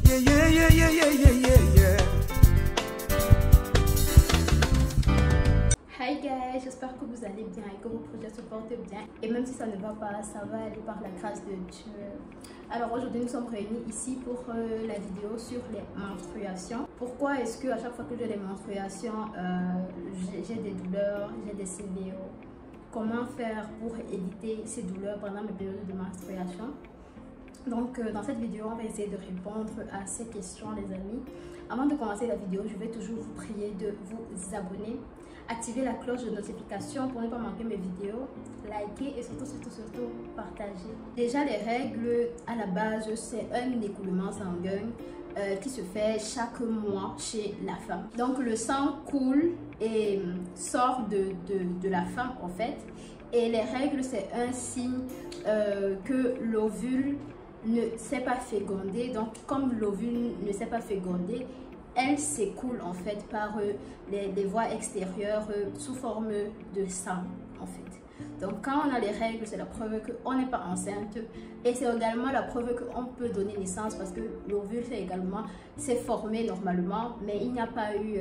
Yeah, yeah, yeah, yeah, yeah, yeah, yeah. Hi guys, j'espère que vous allez bien et que vos projets se portent bien. Et même si ça ne va pas, ça va aller par la grâce de Dieu. Alors aujourd'hui, nous sommes réunis ici pour la vidéo sur les menstruations. Pourquoi est-ce que à chaque fois que j'ai des menstruations, j'ai des douleurs, j'ai des CVO? Comment faire pour éviter ces douleurs pendant mes périodes de menstruation? Donc dans cette vidéo, on va essayer de répondre à ces questions les amis. Avant de commencer la vidéo, je vais toujours vous prier de vous abonner, activer la cloche de notification pour ne pas manquer mes vidéos, liker et surtout partager. Déjà les règles à la base, c'est un écoulement sanguin qui se fait chaque mois chez la femme. Donc le sang coule et sort de la femme en fait. Et les règles, c'est un signe que l'ovule ne s'est pas fécondé. Donc comme l'ovule ne s'est pas fécondé, elle s'écoule en fait par les voies extérieures sous forme de sang en fait. Donc quand on a les règles, c'est la preuve qu'on n'est pas enceinte et c'est également la preuve qu'on peut donner naissance parce que l'ovule s'est formé normalement, mais il n'y a pas eu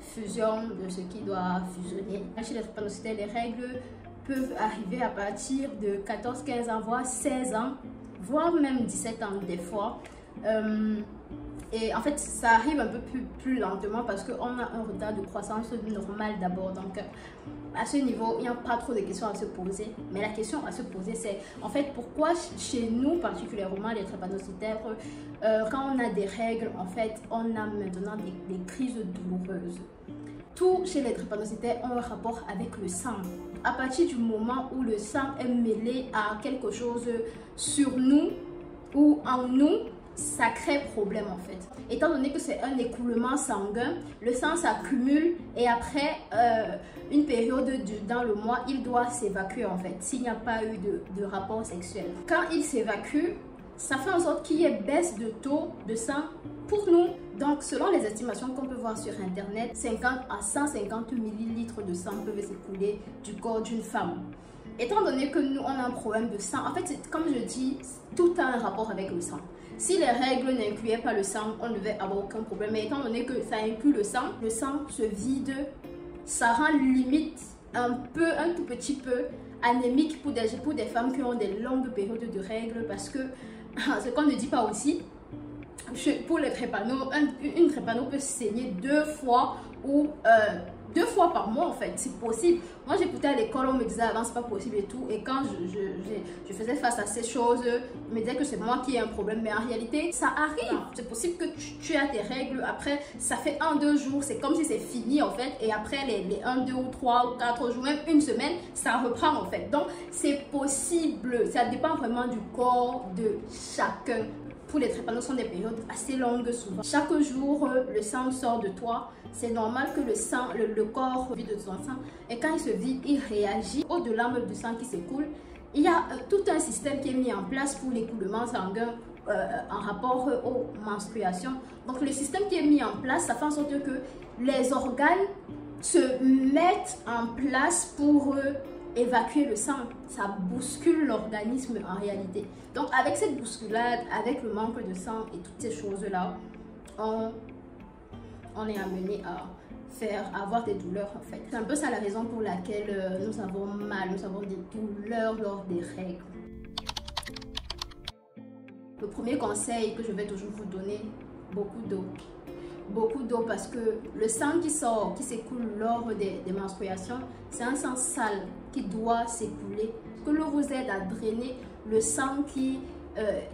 fusion de ce qui doit fusionner. Chez les drépanocytaires, les règles peuvent arriver à partir de 14-15 ans, voire 16 ans, voire même 17 ans des fois. Et en fait, ça arrive un peu plus lentement parce qu'on a un retard de croissance normal d'abord. Donc, à ce niveau, il n'y a pas trop de questions à se poser. Mais la question à se poser, c'est en fait pourquoi chez nous, particulièrement les drépanocytaires, quand on a des règles, en fait, on a maintenant des crises douloureuses. Tout chez les drépanocytaires ont un rapport avec le sang. À partir du moment où le sang est mêlé à quelque chose sur nous ou en nous, ça crée problème en fait. Étant donné que c'est un écoulement sanguin, le sang s'accumule et après une période dans le mois, il doit s'évacuer en fait, s'il n'y a pas eu de rapport sexuel. Quand il s'évacue, ça fait en sorte qu'il y ait baisse de taux de sang pour nous. Donc selon les estimations qu'on peut voir sur internet, 50 à 150 millilitres de sang peuvent s'écouler du corps d'une femme. Étant donné que nous on a un problème de sang, en fait comme je dis, tout a un rapport avec le sang. Si les règles n'incluaient pas le sang, on ne devait avoir aucun problème. Mais étant donné que ça inclut le sang se vide, ça rend limite un tout petit peu anémique pour des femmes qui ont des longues périodes de règles. Parce que ce qu'on ne dit pas aussi, pour les drépano, une drépano peut saigner 2 fois ou 2 fois par mois en fait, c'est possible. Moi j'écoutais à l'école, on me disait avant c'est pas possible et tout, et quand je faisais face à ces choses, je me disais que c'est moi qui ai un problème, mais en réalité ça arrive. C'est possible que tu as tes règles, après ça fait 1-2 jours, c'est comme si c'est fini en fait, et après les 1, 2 ou 3 ou 4 jours, même une semaine, ça reprend en fait. Donc c'est possible, ça dépend vraiment du corps de chacun. Pour les drépano, sont des périodes assez longues souvent. Chaque jour, le sang sort de toi. C'est normal que le corps vide de son sang. Et quand il se vide, il réagit. Au-delà même du sang qui s'écoule, il y a tout un système qui est mis en place pour l'écoulement sanguin en rapport aux menstruations. Donc le système qui est mis en place, ça fait en sorte que les organes se mettent en place pour évacuer le sang. Ça bouscule l'organisme en réalité. Donc avec cette bousculade, avec le manque de sang et toutes ces choses là, on est amené à avoir des douleurs en fait. C'est un peu ça la raison pour laquelle nous avons mal, nous avons des douleurs lors des règles. Le premier conseil que je vais toujours vous donner, beaucoup d'eau. Beaucoup d'eau parce que le sang qui sort, qui s'écoule lors des menstruations, c'est un sang sale qui doit s'écouler. Que l'eau vous aide à drainer le sang qui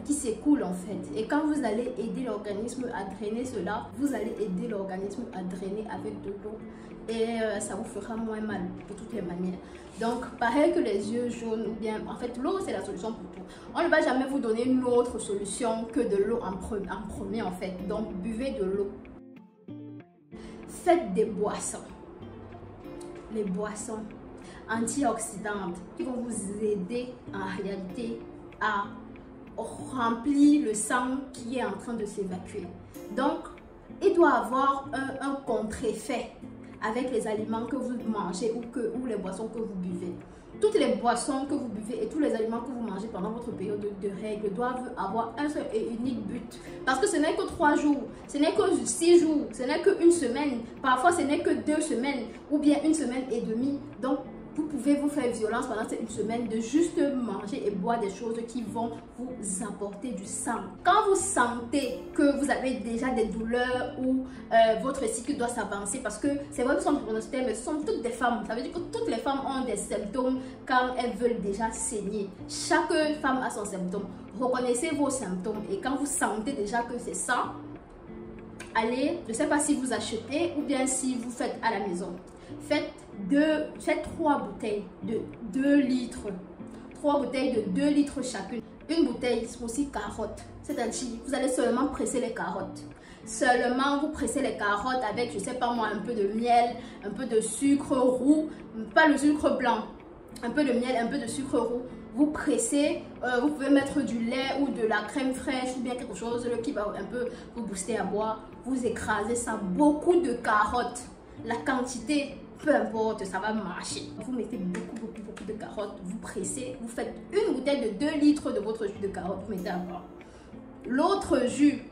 s'écoule en fait. Et quand vous allez aider l'organisme à drainer cela, vous allez aider l'organisme à drainer avec de l'eau. Et ça vous fera moins mal de toutes les manières. Donc pareil que les yeux jaunes ou bien, en fait l'eau c'est la solution pour tout. On ne va jamais vous donner une autre solution que de l'eau en premier en fait. Donc buvez de l'eau. Faites des boissons. Les boissons antioxydantes qui vont vous aider en réalité à remplir le sang qui est en train de s'évacuer. Donc, il doit avoir un contre-effet avec les aliments que vous mangez ou les boissons que vous buvez. toutes les boissons que vous buvez et tous les aliments que vous mangez pendant votre période de règles doivent avoir un seul et unique but. Parce que ce n'est que 3 jours, ce n'est que 6 jours, ce n'est qu'une semaine, parfois ce n'est que 2 semaines ou bien 1 semaine et demie. Donc, vous pouvez vous faire violence pendant cette 1 semaine de juste manger et boire des choses qui vont vous apporter du sang. Quand vous sentez que vous avez déjà des douleurs ou votre cycle doit s'avancer, parce que c'est vrai que nous sommes pronostiqués, mais ce sont toutes des femmes. Ça veut dire que toutes les femmes ont des symptômes quand elles veulent déjà saigner. Chaque femme a son symptôme. Reconnaissez vos symptômes et quand vous sentez déjà que c'est ça, allez, je ne sais pas si vous achetez ou bien si vous faites à la maison. Faites 3 bouteilles de 2 litres. 3 bouteilles de 2 litres chacune. Une bouteille aussi carottes. C'est-à-dire, vous allez seulement presser les carottes. Seulement, vous pressez les carottes avec, je ne sais pas moi, un peu de miel, un peu de sucre roux, pas le sucre blanc. Un peu de miel, un peu de sucre roux. Vous pressez, vous pouvez mettre du lait ou de la crème fraîche ou bien quelque chose qui va un peu vous booster à boire. Vous écrasez ça, beaucoup de carottes. La quantité, peu importe, ça va marcher. Vous mettez beaucoup de carottes, vous pressez, vous faites une bouteille de 2 litres de votre jus de carotte, vous mettez à boire. L'autre jus,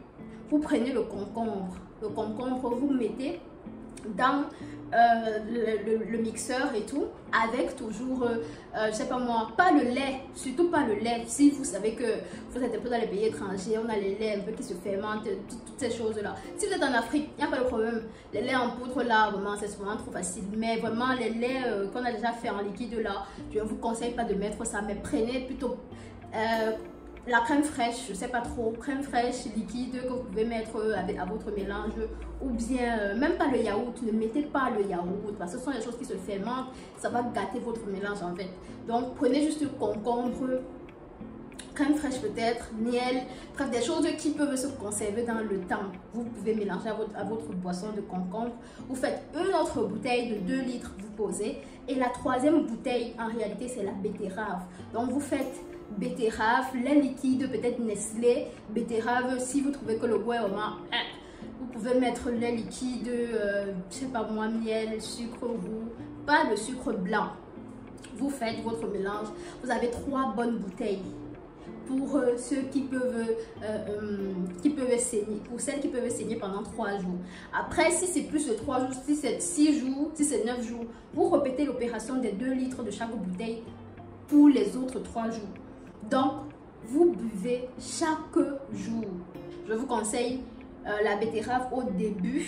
vous prenez le concombre. Le concombre, vous mettez dans le mixeur et tout, avec toujours, je sais pas moi, pas le lait, surtout pas le lait. Si vous savez que vous êtes un peu dans les pays étrangers, on a les laits un peu qui se fermentent, toutes ces choses-là. Si vous êtes en Afrique, il n'y a pas de problème. Les laits en poudre là, vraiment, c'est souvent trop facile. Mais vraiment, les laits qu'on a déjà fait en liquide là, je ne vous conseille pas de mettre ça, mais prenez plutôt la crème fraîche, je sais pas trop, crème fraîche liquide que vous pouvez mettre à votre mélange, ou bien même pas le yaourt, ne mettez pas le yaourt parce que ce sont des choses qui se fermentent, ça va gâter votre mélange en fait. Donc prenez juste le concombre, crème fraîche peut-être, miel, bref des choses qui peuvent se conserver dans le temps. Vous pouvez mélanger à votre boisson de concombre. Vous faites une autre bouteille de 2 litres, vous posez, et la 3e bouteille en réalité c'est la betterave. Donc vous faites betterave, lait liquide, peut-être Nestlé, betterave, si vous trouvez que le goût est vraiment, vous pouvez mettre lait liquide, je sais pas moi, miel, sucre roux, pas le sucre blanc. Vous faites votre mélange, vous avez 3 bonnes bouteilles. Pour ceux qui peuvent saigner, pour celles qui peuvent saigner pendant 3 jours. Après, si c'est plus de 3 jours, si c'est 6 jours, si c'est 9 jours, vous répétez l'opération des 2 litres de chaque bouteille pour les autres 3 jours. Donc, vous buvez chaque jour. Je vous conseille la betterave au début,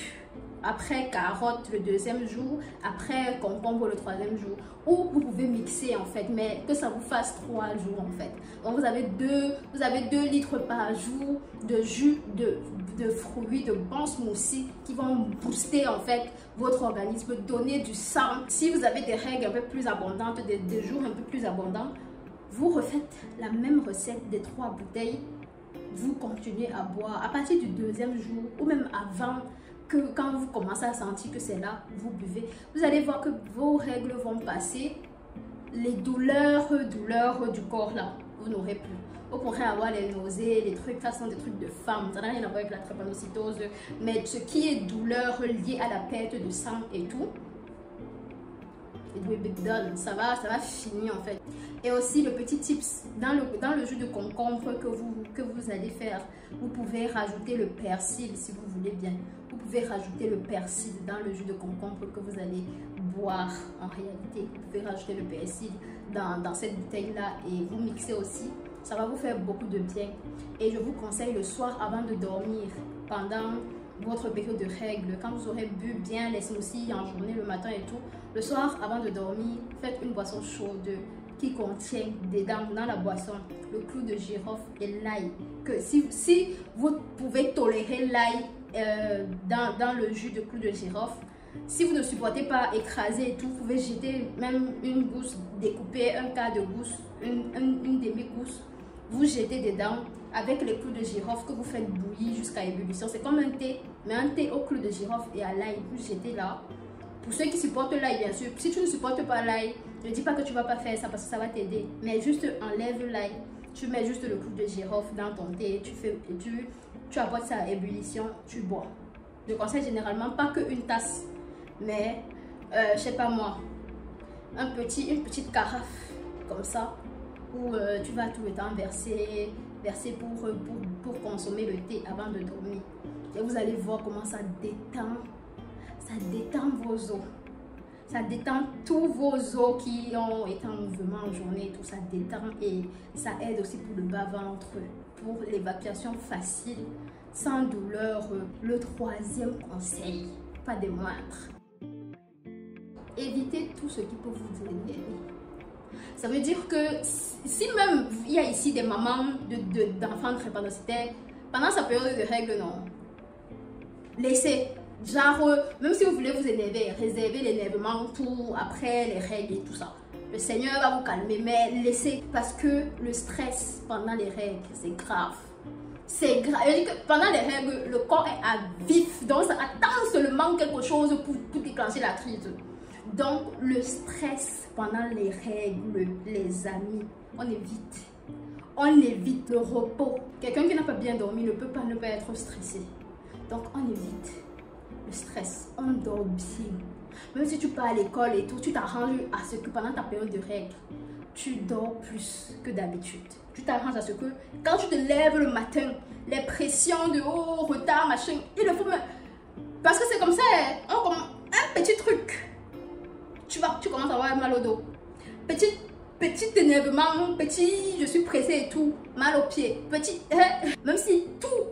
après carotte le 2e jour, après concombre le 3e jour. Ou vous pouvez mixer en fait, mais que ça vous fasse 3 jours en fait. Donc vous avez 2 litres par jour de jus de fruits, de bons smoothies qui vont booster en fait votre organisme, donner du sang. Si vous avez des règles un peu plus abondantes, des jours un peu plus abondants, vous refaites la même recette des 3 bouteilles. Vous continuez à boire à partir du 2e jour ou même avant, que quand vous commencez à sentir que c'est là, vous buvez. Vous allez voir que vos règles vont passer. Les douleurs du corps là, vous n'aurez plus. Vous pourrez avoir les nausées, les trucs, ça sont des trucs de femmes. Ça n'a rien à voir avec la drépanocytose. Mais ce qui est douleur liée à la perte de sang et tout, ça va finir en fait. Et aussi le petit tips, dans le jus de concombre que vous allez faire, vous pouvez rajouter le persil si vous voulez bien. Vous pouvez rajouter le persil dans le jus de concombre que vous allez boire en réalité. Vous pouvez rajouter le persil dans cette bouteille là et vous mixez aussi. Ça va vous faire beaucoup de bien. Et je vous conseille le soir avant de dormir, pendant votre période de règles, quand vous aurez bu bien les smoothies en journée, le matin et tout, le soir avant de dormir, faites une boisson chaude qui contient dedans, dans la boisson, le clou de girofle et l'ail. Que si vous pouvez tolérer l'ail dans le jus de clou de girofle, si vous ne supportez pas écraser et tout, vous pouvez jeter même une gousse découpée, un quart de gousse, une demi-gousse, vous jetez dedans avec les clous de girofle que vous faites bouillir jusqu'à ébullition. C'est comme un thé, mais un thé au clou de girofle et à l'ail, vous jetez là. Pour ceux qui supportent l'ail, bien sûr. Si tu ne supportes pas l'ail, ne dis pas que tu ne vas pas faire ça parce que ça va t'aider. Mais juste enlève l'ail. Tu mets juste le clou de girofle dans ton thé. Tu apportes ça à ébullition, tu bois. Je conseille généralement pas qu'une tasse, mais je sais pas moi, une petite carafe comme ça, où tu vas tout le temps verser pour consommer le thé avant de dormir. Et vous allez voir comment ça détend vos os. Ça détend tous vos os qui ont été en mouvement en journée, tout ça détend et ça aide aussi pour le bas-ventre, pour l'évacuation facile, sans douleur. Le troisième conseil, pas des moindres, évitez tout ce qui peut vous énerver. Ça veut dire que si même il y a ici des mamans d'enfants drépanocytaires, pendant sa période de règles, non, laissez. Genre, même si vous voulez vous énerver, réservez l'énervement pour après les règles et tout ça. Le Seigneur va vous calmer, mais laissez. Parce que le stress pendant les règles, c'est grave. C'est grave. Je dis que pendant les règles, le corps est à vif. Donc, ça attend seulement quelque chose pour déclencher la crise. Donc, le stress pendant les règles, les amis, on évite. On évite le repos. Quelqu'un qui n'a pas bien dormi ne peut pas ne pas être stressé. Donc, on évite le stress. On dort bien. Même si tu pars à l'école et tout, tu t'arranges à ce que pendant ta période de règles, tu dors plus que d'habitude. Tu t'arranges à ce que quand tu te lèves le matin, les pressions de haut, retard, machin, il le faut même. Parce que c'est comme ça, un petit truc. Tu commences à avoir mal au dos. Petit énervement, petit je suis pressée et tout, mal aux pieds, petit, même si tout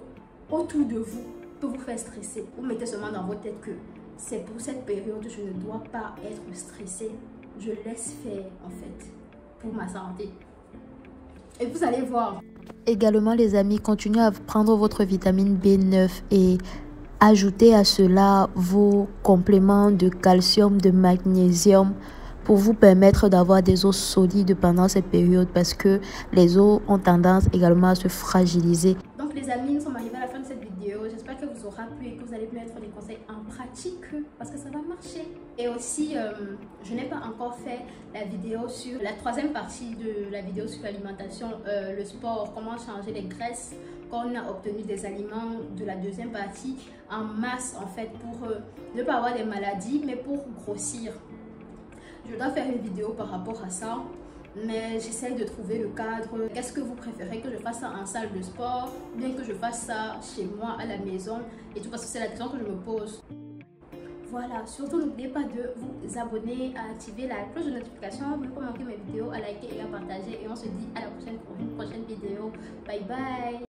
autour de vous peut vous faire stresser, vous mettez seulement dans votre tête que c'est pour cette période je ne dois pas être stressée, je laisse faire en fait pour ma santé. Et vous allez voir. Également les amis, continuez à prendre votre vitamine B9 et ajoutez à cela vos compléments de calcium, de magnésium pour vous permettre d'avoir des os solides pendant cette période parce que les os ont tendance également à se fragiliser. Donc les amis, nous sommes arrivés à la fin de cette vidéo. J'espère que vous aura plu et que vous allez mettre les conseils en pratique parce que ça va marcher. Et aussi, je n'ai pas encore fait la vidéo sur la troisième partie de la vidéo sur l'alimentation, le sport, comment changer les graisses qu'on a obtenu des aliments de la deuxième partie en masse en fait pour ne pas avoir des maladies mais pour grossir. Je dois faire une vidéo par rapport à ça, mais j'essaie de trouver le cadre. Qu'est-ce que vous préférez, que je fasse ça en salle de sport, ou bien que je fasse ça chez moi à la maison et tout, parce que c'est la question que je me pose. Voilà, surtout n'oubliez pas de vous abonner, à activer la cloche de notification pour ne pas manquer mes vidéos, à liker et à partager. Et on se dit à la prochaine pour une prochaine vidéo. Bye bye.